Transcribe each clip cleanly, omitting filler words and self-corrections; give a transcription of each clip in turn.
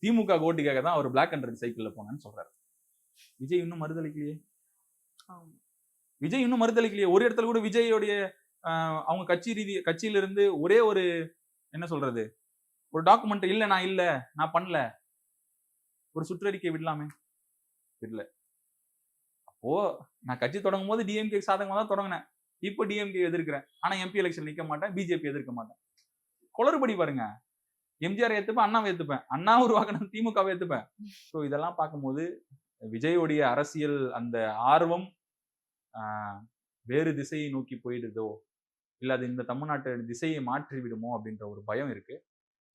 திமுக ஓட்டுக்காக தான் அவர் black and red சைக்கிள்ல போனேன்னு சொல்றாரு. விஜய் இன்னும் மறுதளிக்கலையே. விஜய் இன்னும் மறுதளிக்கலையே. ஒரு இடத்துல கூட விஜயோடைய அவங்க கட்சியில இருந்து ஒரே ஒரு என்ன சொல்றது ஒரு டாக்குமெண்ட் இல்ல நான் பண்ணல ஒரு சுற்றறிக்கை விடலாமே, விடல. அப்போ நான் கட்சி தொடங்கும் போது டிஎம்கே சாதகமா தான் தொடங்கினேன். இப்போ டிஎம்கே எதிர்க்கிறேன். ஆனா எம்பி எலெக்ஷன் நிக்க மாட்டேன், பிஜேபி எதிர்க்க மாட்டேன். குளறுபடி பாருங்க. எம்ஜிஆர் ஏத்துப்பேன், அண்ணாவை ஏத்துப்பேன், அண்ணா உருவாக்கின திமுகவை ஏத்துப்பேன். ஸோ இதெல்லாம் பார்க்கும்போது விஜயோடைய அரசியல் அந்த ஆர்வம் வேறு திசையை நோக்கி போயிடுதோ, இல்ல அது இந்த தமிழ்நாட்டு திசையை மாற்றி விடுமோ அப்படின்ற ஒரு பயம் இருக்கு.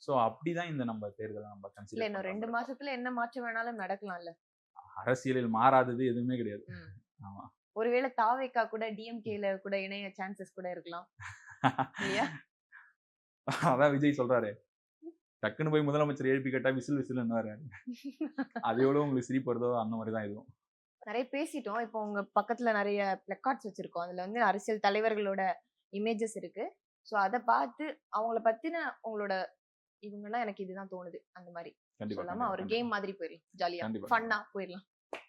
சோ அப்படிதான் இந்த நம்ம தேர்தலை நம்ம கன்சிடர் இன்னும் 2 மாசத்துல என்ன மாற்றம் வேணாலும் நடக்கலாம்ல. அரசியலில் மாறாதது எதுவுமே கிடையாது. ஆமா. ஒருவேளை தாவேகா கூட டிஎம்கேல கூட இணைய சான்சஸ் கூட இருக்கலாம். இல்லையா? அதான் விஜய் சொல்றாரு. டக்குன்னு போய் முதலமைச்சர் எழுப்பி கேட்டா விசில்னுவாரு. அது எவ்வளவு உங்களுக்கு சிரிப்பு வருதோ அந்த மாதிரி தான் இதுவும். நிறைய பேசிட்டோம். இப்போ உங்க பக்கத்துல நிறைய பிளக்கார்ட்ஸ் வச்சிருக்கோம். அதுல வந்து அரசியல் தலைவர்களோட இமேஜஸ் இருக்கு. சோ அத பார்த்து அவங்கள பத்தின உங்களோட இவங்கலாம் எனக்கு இதுதான் தோணுது அந்த மாதிரி சொல்லாம ஒரு கேம் மாதிரி போயிடலாம். ஜாலியா ஃபன்னா போயிடலாம்.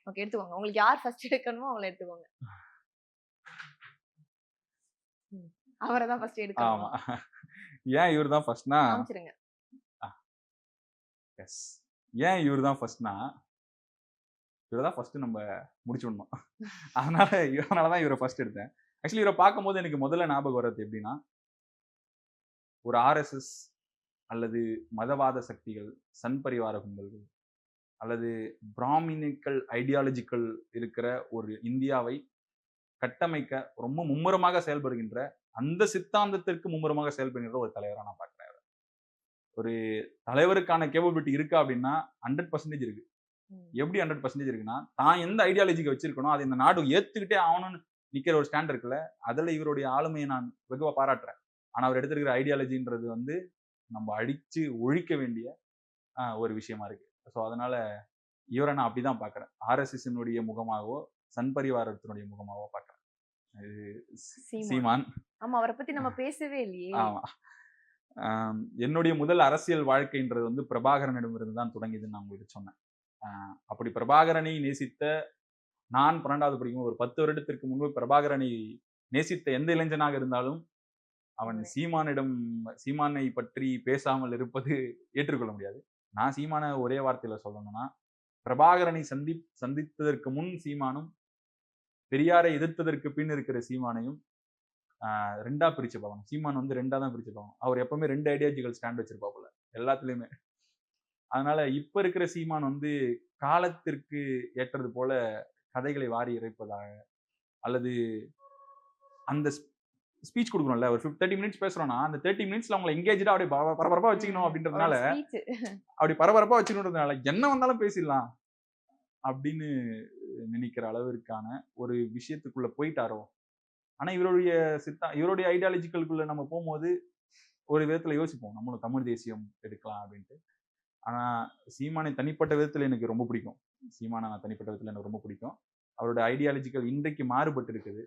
ஓகே, எடுத்துக்கோங்க. உங்களுக்கு யார் ஃபர்ஸ்ட் எடுக்கணுமோ அவங்கள எடுத்துக்கோங்க. அவரை தான் ஃபர்ஸ்ட் எடுக்கணும். ஆமா. ஏன் இவர் தான் ஃபர்ஸ்ட்னா காமிச்சிருங்க. எஸ். ஏன் இவர் தான் ஃபர்ஸ்ட்னா இவர் தான் ஃபர்ஸ்ட் நம்ம முடிச்சுடணும். அதனால தான் இவரை ஃபர்ஸ்ட் எடுத்தேன். ஆக்சுவலி இவரை பார்க்கும்போது எனக்கு முதல்ல ஞாபகம் வர்றது எப்படின்னா, ஒரு ஆர்எஸ்எஸ் அல்லது மதவாத சக்திகள், சன் பரிவார கும்பல்கள் அல்லது பிராமினிக்கல் ஐடியாலஜிக்கல் இருக்கிற ஒரு இந்தியாவை கட்டமைக்க ரொம்ப மும்முரமாக செயல்படுகின்ற அந்த சித்தாந்தத்திற்கு மும்முரமாக செயல்படுகின்ற ஒரு தலைவராக நான் பார்க்கிறேன். ஒரு தலைவருக்கான கேப்பபிலிட்டி இருக்கா அப்படின்னா 100% இருக்கு. எப்படி 100% இருக்குன்னா, தான் எந்த ஐடியாலஜிக்கு வச்சிருக்கணும் அதை இந்த நாடு ஏத்துக்கிட்டே ஆகணும்னு நிக்கிற ஒரு ஸ்டாண்ட் இருக்குல்ல, அதுல இவருடைய ஆளுமையை நான் வெகுவா பாராட்டுறேன். ஆனா அவர் எடுத்திருக்கிற ஐடியாலஜின்றது வந்து நம்ம அடிச்சு ஒழிக்க வேண்டிய ஒரு விஷயமா இருக்கு. ஸோ அதனால இவரை நான் அப்படிதான் பாக்குறேன். ஆர்எஸ்எஸ்னுடைய முகமாகவோ சன் பரிவாரத்தினுடைய முகமாகவோ பாக்குறேன். சீமான். ஆமா, அவரை பத்தி நம்ம பேசவே இல்லையே. ஆமா. என்னுடைய முதல் அரசியல் வாழ்க்கைன்றது வந்து பிரபாகரனிடமிருந்து தான் தொடங்கியதுன்னு நான் உங்களுக்கு சொன்னேன். அப்படி பிரபாகரனை நேசித்த நான் 12வது படிக்கும் ஒரு 10 வருடத்திற்கு முன்பு பிரபாகரனை நேசித்த எந்த இளைஞனாக இருந்தாலும் அவன் சீமானை பற்றி பேசாமல் இருப்பது ஏற்றுக்கொள்ள முடியாது. நான் சீமான ஒரே வார்த்தையில சொல்லணும்னா, பிரபாகரனை சந்தித்ததற்கு முன் சீமானும், பெரியாரை எதிர்த்ததற்கு பின் இருக்கிற சீமானையும் ரெண்டா பிரிச்சு பார்க்கணும். சீமான் வந்து ரெண்டா தான் பிரிச்சு பார்க்கணும். அவர் எப்பவுமே 2 ஐடியாலஜிக்கல் ஸ்டாண்ட் வச்சிருப்பாப்புல எல்லாத்துலயுமே. அதனால இப்ப இருக்கிற சீமான் வந்து காலத்திற்கு ஏற்றது போல கதைகளை வாரி இறைப்பதாக, அல்லது அந்த ஸ்பீச் கொடுக்கணும்ல, ஒரு 30 மினிட்ஸ் பேசுறோம்னா அந்த 30 மினிட்ஸ்ல அவங்களை எங்கேஜா அப்படியே பரபரப்பா வச்சுக்கணும் அப்படின்றதுனால, அப்படி பரபரப்பா வச்சுக்கணுன்றதுனால என்ன வந்தாலும் பேசிடலாம் அப்படின்னு நினைக்கிற அளவிற்கான ஒரு விஷயத்துக்குள்ள போயிட்டாரோ. ஆனா இவருடைய ஐடியாலஜிக்கலுக்குள்ள நம்ம போகும்போது ஒரு விதத்துல யோசிப்போம், நம்மளும் தமிழ் தேசியம் எடுக்கலாம் அப்படின்ட்டு. ஆனா சீமானை தனிப்பட்ட விதத்துல எனக்கு ரொம்ப பிடிக்கும். சீமானை நான் தனிப்பட்ட விதத்துல எனக்கு ரொம்ப பிடிக்கும். அவரோட ஐடியாலஜிக்கல் இன்றைக்கு மாறுபட்டு இருக்குது.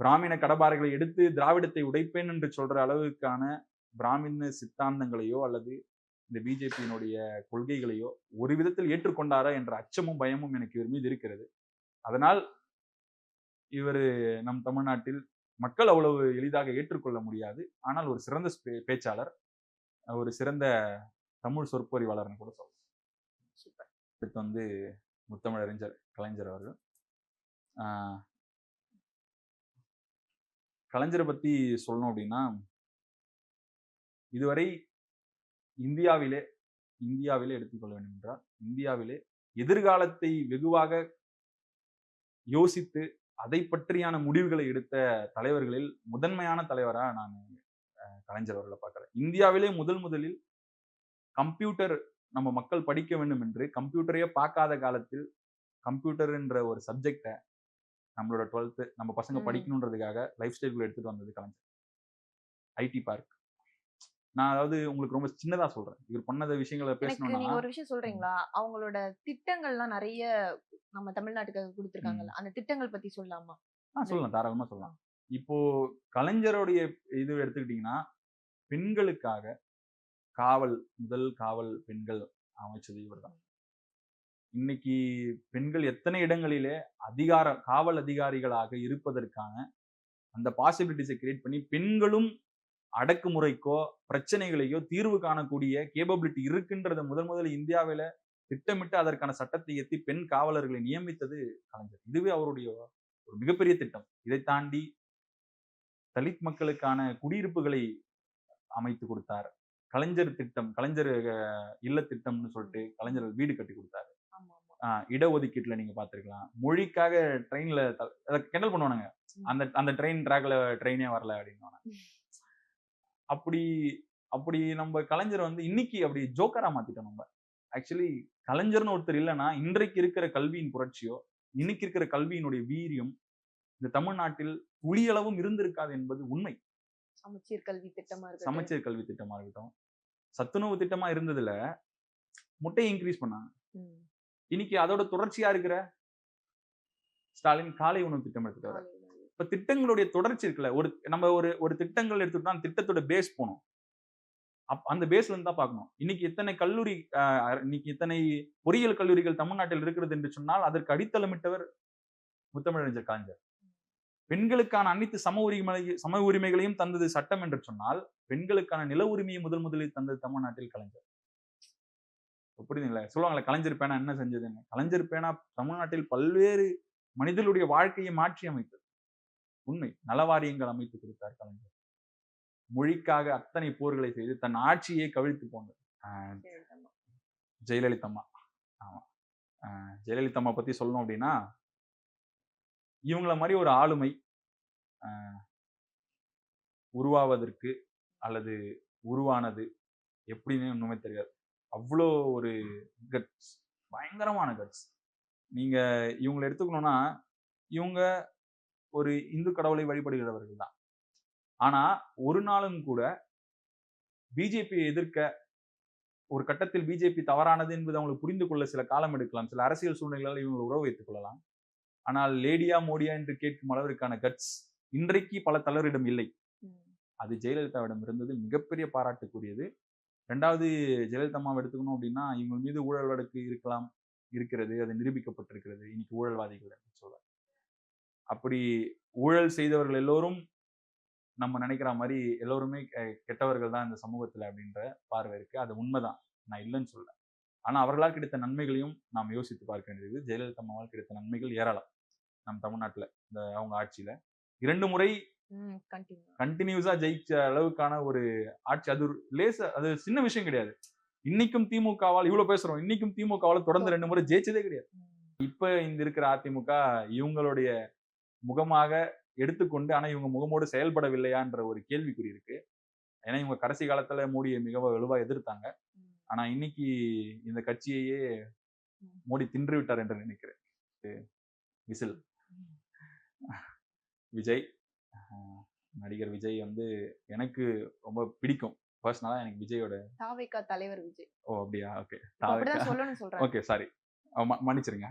பிராமண கடபாறைகளை எடுத்து திராவிடத்தை உடைப்பேன் என்று சொல்ற அளவுக்கான பிராமண சித்தாந்தங்களையோ அல்லது இந்த பிஜேபியினுடைய கொள்கைகளையோ ஒரு விதத்தில் ஏற்றுக்கொண்டாரா என்ற அச்சமும் பயமும் எனக்கு இவர் மீது இருக்கிறது. அதனால் இவர் நம் தமிழ்நாட்டில் மக்கள் அவ்வளவு எளிதாக ஏற்றுக்கொள்ள முடியாது. ஆனால் ஒரு சிறந்த பேச்சாளர், ஒரு சிறந்த தமிழ் சொற்பொழிவாளர்னு கூட சொல்லலாம். அடுத்து வந்து முத்தமிழறிஞர் கலைஞர் அவர்கள். கலைஞரை பத்தி சொல்லணும் அப்படின்னா, இதுவரை இந்தியாவிலே எடுத்துக்கொள்ள வேண்டும் என்றால், இந்தியாவிலே எதிர்காலத்தை வெகுவாக யோசித்து அதை பற்றியான முடிவுகளை எடுத்த தலைவர்களில் முதன்மையான தலைவரா நான் கலைஞர் அவர்களை பார்க்கிறேன். இந்தியாவிலே முதலில் கம்ப்யூட்டர் நம்ம மக்கள் படிக்க வேண்டும் என்று கம்ப்யூட்டரையே பார்க்காத காலத்தில் கம்ப்யூட்டர் என்ற ஒரு சப்ஜெக்டை நம்மளோட 12th நம்ம பசங்க படிக்கணுன்றதுக்காக லைஃப் ஸ்டைல்குள்ள எடுத்துட்டு வந்தது கலைஞர். IT park. நான் அதாவது உங்களுக்கு ரொம்ப சின்னதா சொல்றேன். இவர் பண்ணத விஷயங்களை பேசணும்னா, நீங்க ஒரு விஷயம் சொல்றீங்களா? அவங்களோட திட்டங்கள்லாம் நிறைய நம்ம தமிழ்நாட்டுக்கு கொடுத்திருக்காங்கல்ல, அந்த திட்டங்கள் பத்தி சொல்லலாமா? சொல்லலாம், தாராளமா சொல்லலாம். இப்போ கலைஞருடைய இது எடுத்துக்கிட்டீங்கன்னா, பெண்களுக்காக முதல் காவல் பெண்கள் அமைச்சது இவர்தான். இன்னைக்கு பெண்கள் எத்தனை இடங்களிலே காவல் அதிகாரிகளாக இருப்பதற்கான அந்த பாசிபிலிட்டிஸை கிரியேட் பண்ணி பெண்களும் அடக்குமுறைக்கோ பிரச்சனைகளையோ தீர்வு காணக்கூடிய கேபபிலிட்டி இருக்குன்றத முதல் இந்தியாவில திட்டமிட்டு அதற்கான சட்டத்தை ஏற்றி பெண் காவலர்களை நியமித்தது கலைஞர். இதுவே அவருடைய ஒரு மிகப்பெரிய திட்டம். இதை தாண்டி தலித் மக்களுக்கான குடியிருப்புகளை அமைத்து கொடுத்தார். கலைஞர் திட்டம், கலைஞர் இல்ல திட்டம்னு சொல்லிட்டு கலைஞர் வீடு கட்டி கொடுத்தாரு. இடஒதுக்கீட்டுல நீங்க பாத்துருக்கலாம். மொழிக்காக ட்ரெயின்ல கிண்டல் பண்ணுவானுங்க, அந்த ட்ரெயின் ட்ராக்ல ட்ரெயினே வரல அப்படின்னு. அப்படி நம்ம கலைஞர் வந்து இன்னைக்கு அப்படி ஜோக்கரா மாத்திட்டோம் நம்ம. ஆக்சுவலி கலைஞர்னு ஒருத்தர் இல்லைன்னா இன்றைக்கு இருக்கிற கல்வியின் புரட்சியோ இன்னைக்கு இருக்கிற கல்வியினுடைய வீரியம் இந்த தமிழ்நாட்டில் துளியளவும் இருந்திருக்காது என்பது உண்மை. சமச்சீர் கல்வி திட்டமா இருக்கட்டும், சத்துணவு திட்டமா இருந்ததுல முட்டையை இன்க்ரீஸ் பண்ணாங்க. இன்னைக்கு அதோட தொடர்ச்சியா இருக்கிற ஸ்டாலின் காலை உணவு திட்டம் எடுத்துட்டு. இப்ப திட்டங்களுடைய தொடர்ச்சி இருக்குல்ல, நம்ம ஒரு திட்டங்கள் எடுத்துட்டா அந்த திட்டத்தோட பேஸ் போனோம். அந்த பேஸ்ல இருந்து தான் பார்க்கணும். இன்னைக்கு இத்தனை பொறியியல் கல்லூரிகள் தமிழ்நாட்டில் இருக்கிறது என்று சொன்னால் அதற்கு அடித்தளமிட்டவர் முத்தமிழறிஞர் கலைஞர். பெண்களுக்கான அனைத்து சம உரிமைகளையும் தந்தது சட்டம் என்று சொன்னால் பெண்களுக்கான நில உரிமையை முதலில் தந்தது தமிழ்நாட்டில் கலைஞர். புரியுதுங்களா? சொல்லுவாங்களே கலைஞர் பேனா என்ன செஞ்சதுன்னு. கலைஞர் பேனா தமிழ்நாட்டில் பல்வேறு மனிதர்களுடைய வாழ்க்கையை மாற்றி அமைத்தது உண்மை. நலவாரியங்கள் அமைத்து கொடுத்தார் கலைஞர். மொழிக்காக அத்தனை போர்களை செய்து தன் ஆட்சியை கவிழ்த்து போனது ஜெயலலிதா. ஆமா, ஜெயலலிதா பத்தி சொல்லணும் அப்படின்னா இவங்கள மாதிரி ஒரு ஆளுமை உருவாவதற்கு அல்லது உருவானது எப்படின்னு ஒண்ணுமே தெரியாது. அவ்வளோ ஒரு கட்ஸ், பயங்கரமான கட்ஸ். நீங்க இவங்களை எடுத்துக்கணும்னா இவங்க ஒரு இந்து கடவுளை வழிபடுகிறவர்கள் தான். ஆனா ஒரு நாளும் கூட பிஜேபியை எதிர்க்க ஒரு கட்டத்தில் பிஜேபி தவறானது என்பது அவங்களுக்கு புரிந்து கொள்ள சில காலம் எடுக்கலாம். சில அரசியல் சூழ்நிலைகளால் இவங்களை உறவு வைத்துக் கொள்ளலாம். ஆனால் லேடியா மோடியா என்று கேட்கும் அளவிற்கான கட்ஸ் இன்றைக்கு பல தலைவரிடம் இல்லை. அது ஜெயலலிதாவிடம் இருந்தது. மிகப்பெரிய பாராட்டுக்குரியது. ரெண்டாவது, ஜெயலலிதா அம்மாவை எடுத்துக்கணும் அப்படின்னா இவங்க மீது ஊழல் வழக்கு இருக்கிறது, அது நிரூபிக்கப்பட்டிருக்கிறது. இன்னைக்கு ஊழல்வாதிகள் என்று சொல்ல. அப்படி ஊழல் செய்தவர்கள் எல்லோரும் நம்ம நினைக்கிற மாதிரி எல்லோருமே கெட்டவர்கள் தான் இந்த சமூகத்துல அப்படின்ற பார்வை இருக்கு. அது உண்மைதான், நான் இல்லைன்னு சொல்ல. ஆனா அவர்களால் கிடைத்த நன்மைகளையும் நாம் யோசித்து பார்க்க வேண்டியது. ஜெயலலிதா அம்மாவால் கிடைத்த நன்மைகள் ஏராளம் நம் தமிழ்நாட்டுல. இந்த அவங்க ஆட்சியில 2 முறை கண்டினியூஸா ஜெயிச்ச அளவுக்கான ஒரு ஆட்சி. அது சின்ன விஷயம் கிடையாது. இன்னைக்கும் திமுகவால் இவ்வளவு பேசுறோம், இன்னைக்கும் திமுகவால் தொடர்ந்து 2 முறை ஜெயிச்சதே கிடையாது. இப்ப இந்த இருக்கிற அதிமுக இவங்களுடைய முகமாக எடுத்துக்கொண்டு ஆனா இவங்க முகமோடு செயல்படவில்லையான்ற ஒரு கேள்விக்குறி இருக்கு. ஏன்னா இவங்க கடைசி காலத்துல மோடியை மிக வலுவா எதிர்த்தாங்க. ஆனா இன்னைக்கு இந்த கட்சியையே மோடி தின்று விட்டார் என்று நினைக்கிறேன். விசில். விஜய், நடிகர் விஜய் வந்து எனக்கு ரொம்ப பிடிக்கும். பர்சனலா எனக்கு விஜயோட தாவேகா தலைவர் விஜய். ஓ அப்படியா? ஓகே, அப்படிதான் சொல்லணும்னு சொல்றேன். ஓகே, சாரி, மன்னிச்சிருங்க.